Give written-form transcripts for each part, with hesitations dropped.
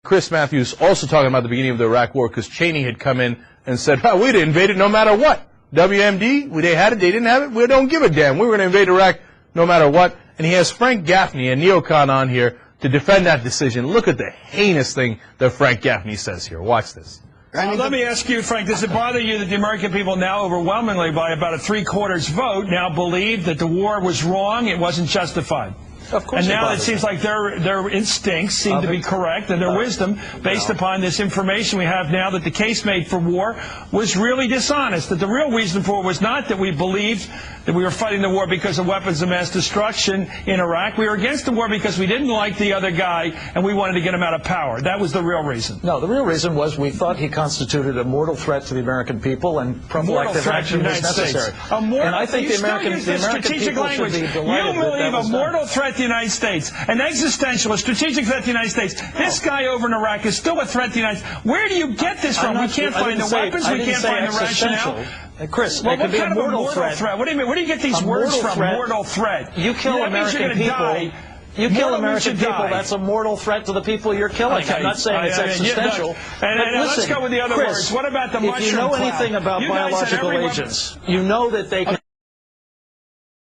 Chris Matthews also talking about the beginning of the Iraq War because Cheney had come in and said, well, we'd invade it no matter what. WMD, they had it, they didn't have it, we don't give a damn. We were going to invade Iraq no matter what. And he has Frank Gaffney, a neocon, on here to defend that decision. Look at the heinous thing that Frank Gaffney says here. Watch this. Let me ask you, Frank, does it bother you that the American people now overwhelmingly, by about a three-quarters vote, now believe that the war was wrong, it wasn't justified? Of course. And now it seems like their instincts seem to be correct, and their wisdom, based upon this information we have now, that the case made for war was really dishonest. That the real reason for it was not that we believed that we were fighting the war because of weapons of mass destruction in Iraq. We were against the war because we didn't like the other guy, and we wanted to get him out of power. That was the real reason. No, the real reason was we thought he constituted a mortal threat to the American people, and proactive action was necessary. And I think the American people should be delighted. You believe a mortal threat to the United States, an existential, a strategic threat to the United States. This guy over in Iraq is still a threat to the United States. Where do you get this from? We can't find the weapons. We can't find the rationale. Chris, well, it could be a mortal threat. What do you mean? Where do you get these words from? Mortal threat. You kill American people. You kill American people, that's a mortal threat to the people you're killing. Okay. I'm not saying it's existential. And listen, let's go with the other words. What about the mushroom If you know cloud? anything about biological agents, you know that they can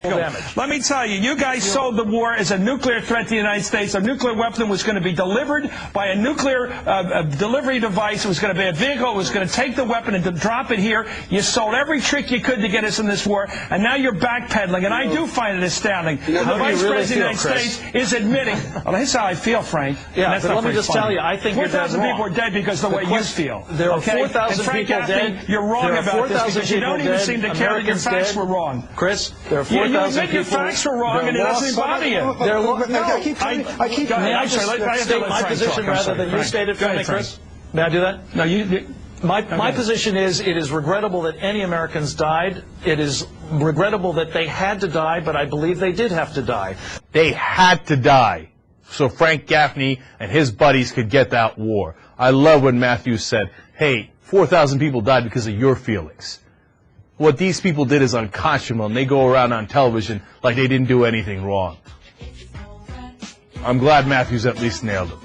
damage. Let me tell you, you guys sold the war as a nuclear threat to the United States. A nuclear weapon was going to be delivered by a nuclear delivery device. It was going to be a vehicle. It was going to take the weapon and to drop it here. You sold every trick you could to get us in this war, and now you're backpedaling. And I do find it astounding. The Vice President of the United States is admitting, well, that's how I feel, Frank. Yeah, but let me just tell you, I think you're dead wrong. 4,000 people are dead because of the way you feel. There are 4,000 people dead. You're wrong about this because you don't even seem to care that your facts were wrong. Chris, there are 4,000 people. You admit your facts were wrong and it doesn't bother you. I keep May I just state my position rather than you state it for me, Chris? May I do that? No, you... My position is it is regrettable that any Americans died. It is regrettable that they had to die, but I believe they did have to die. They had to die so Frank Gaffney and his buddies could get that war. I love when Matthews said, hey, 4,000 people died because of your feelings. What these people did is unconscionable, and they go around on television like they didn't do anything wrong. I'm glad Matthews at least nailed it.